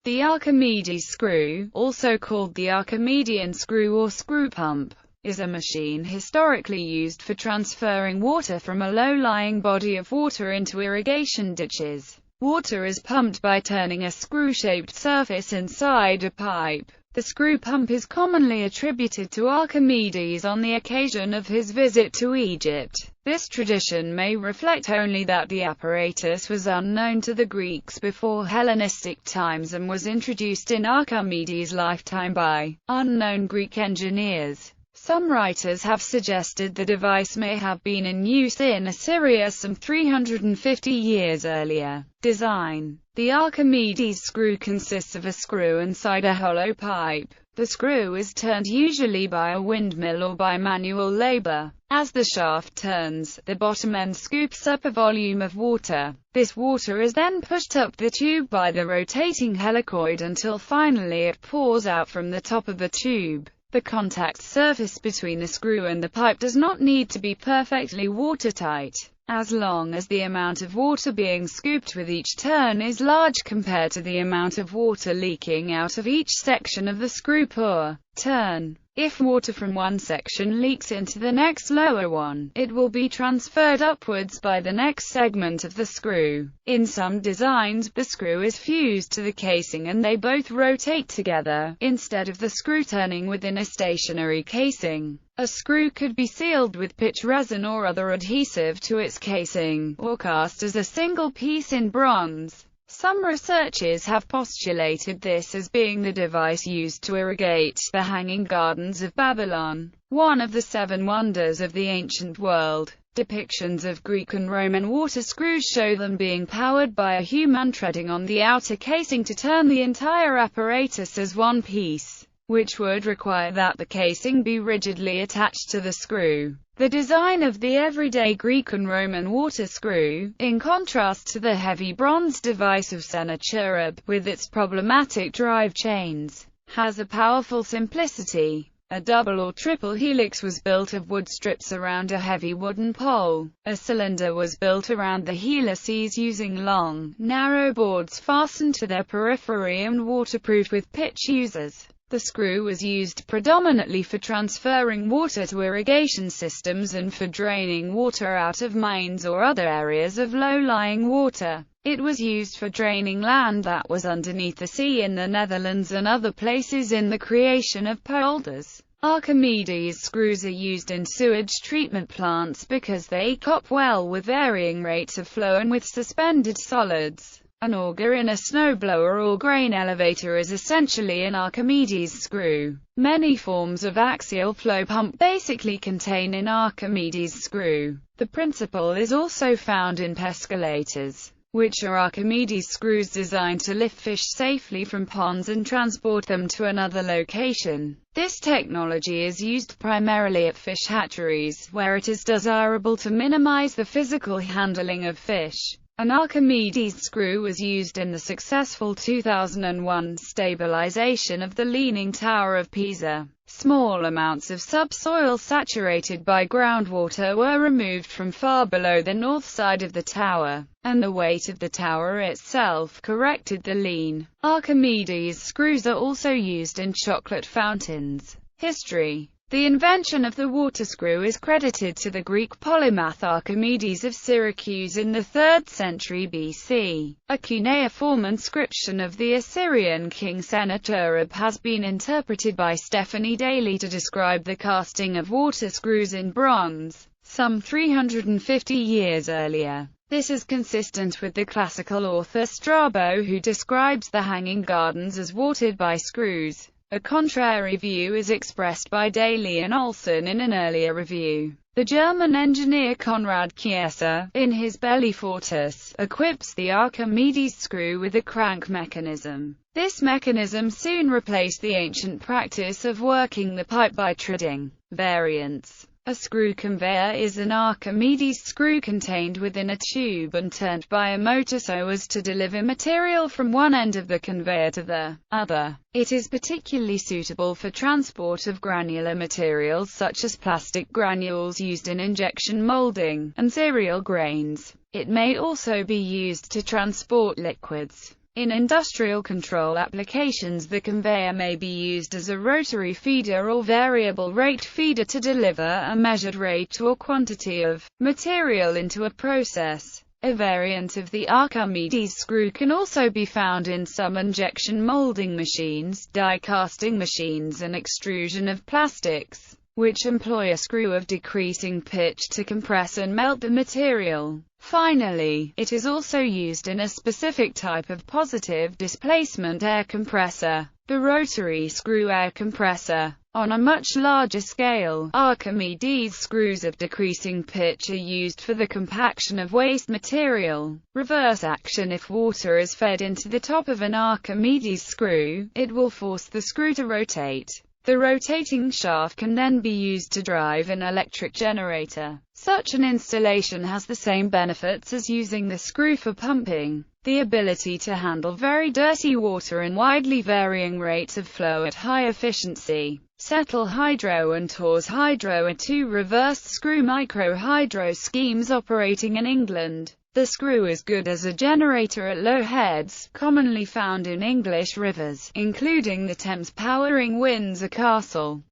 The Archimedes screw, also called the Archimedean screw or screw pump, is a machine historically used for transferring water from a low-lying body of water into irrigation ditches. Water is pumped by turning a screw-shaped surface inside a pipe. The screw pump is commonly attributed to Archimedes on the occasion of his visit to Egypt. This tradition may reflect only that the apparatus was unknown to the Greeks before Hellenistic times and was introduced in Archimedes' lifetime by unknown Greek engineers. Some writers have suggested the device may have been in use in Assyria some 350 years earlier. Design. The Archimedes screw consists of a screw inside a hollow pipe. The screw is turned usually by a windmill or by manual labor. As the shaft turns, the bottom end scoops up a volume of water. This water is then pushed up the tube by the rotating helicoid until finally it pours out from the top of the tube. The contact surface between the screw and the pipe does not need to be perfectly watertight, as long as the amount of water being scooped with each turn is large compared to the amount of water leaking out of each section of the screw per turn. If water from one section leaks into the next lower one, it will be transferred upwards by the next segment of the screw. In some designs, the screw is fused to the casing and they both rotate together, instead of the screw turning within a stationary casing. A screw could be sealed with pitch resin or other adhesive to its casing, or cast as a single piece in bronze. Some researchers have postulated this as being the device used to irrigate the Hanging Gardens of Babylon, one of the 7 wonders of the ancient world. Depictions of Greek and Roman water screws show them being powered by a human treading on the outer casing to turn the entire apparatus as one piece, which would require that the casing be rigidly attached to the screw. The design of the everyday Greek and Roman water screw, in contrast to the heavy bronze device of Sennacherib, with its problematic drive chains, has a powerful simplicity. A double or triple helix was built of wood strips around a heavy wooden pole. A cylinder was built around the helices using long, narrow boards fastened to their periphery and waterproofed with pitch fuses. The screw was used predominantly for transferring water to irrigation systems and for draining water out of mines or other areas of low-lying water. It was used for draining land that was underneath the sea in the Netherlands and other places in the creation of polders. Archimedes screws are used in sewage treatment plants because they cope well with varying rates of flow and with suspended solids. An auger in a snowblower or grain elevator is essentially an Archimedes screw. Many forms of axial flow pump basically contain an Archimedes screw. The principle is also found in pescalators, which are Archimedes screws designed to lift fish safely from ponds and transport them to another location. This technology is used primarily at fish hatcheries, where it is desirable to minimize the physical handling of fish. An Archimedes screw was used in the successful 2001 stabilization of the Leaning Tower of Pisa. Small amounts of subsoil saturated by groundwater were removed from far below the north side of the tower, and the weight of the tower itself corrected the lean. Archimedes screws are also used in chocolate fountains. History. The invention of the water screw is credited to the Greek polymath Archimedes of Syracuse in the 3rd century BC. A cuneiform inscription of the Assyrian king Sennacherib has been interpreted by Stephanie Daly to describe the casting of water screws in bronze, some 350 years earlier. This is consistent with the classical author Strabo, who describes the Hanging Gardens as watered by screws. A contrary view is expressed by Daly and Olson in an earlier review. The German engineer Konrad Kieser, in his Bellifortus, equips the Archimedes screw with a crank mechanism. This mechanism soon replaced the ancient practice of working the pipe by treading. Variants. A screw conveyor is an Archimedes screw contained within a tube and turned by a motor so as to deliver material from one end of the conveyor to the other. It is particularly suitable for transport of granular materials such as plastic granules used in injection molding, and cereal grains. It may also be used to transport liquids. In industrial control applications, the conveyor may be used as a rotary feeder or variable rate feeder to deliver a measured rate or quantity of material into a process. A variant of the Archimedes screw can also be found in some injection molding machines, die casting machines, and extrusion of plastics, which employ a screw of decreasing pitch to compress and melt the material. Finally, it is also used in a specific type of positive displacement air compressor, the rotary screw air compressor. On a much larger scale, Archimedes screws of decreasing pitch are used for the compaction of waste material. Reverse action: if water is fed into the top of an Archimedes screw, it will force the screw to rotate. The rotating shaft can then be used to drive an electric generator. Such an installation has the same benefits as using the screw for pumping: the ability to handle very dirty water and widely varying rates of flow at high efficiency. Settle Hydro and Tors Hydro are two reversed screw micro-hydro schemes operating in England. The screw is good as a generator at low heads, commonly found in English rivers, including the Thames, powering Windsor Castle.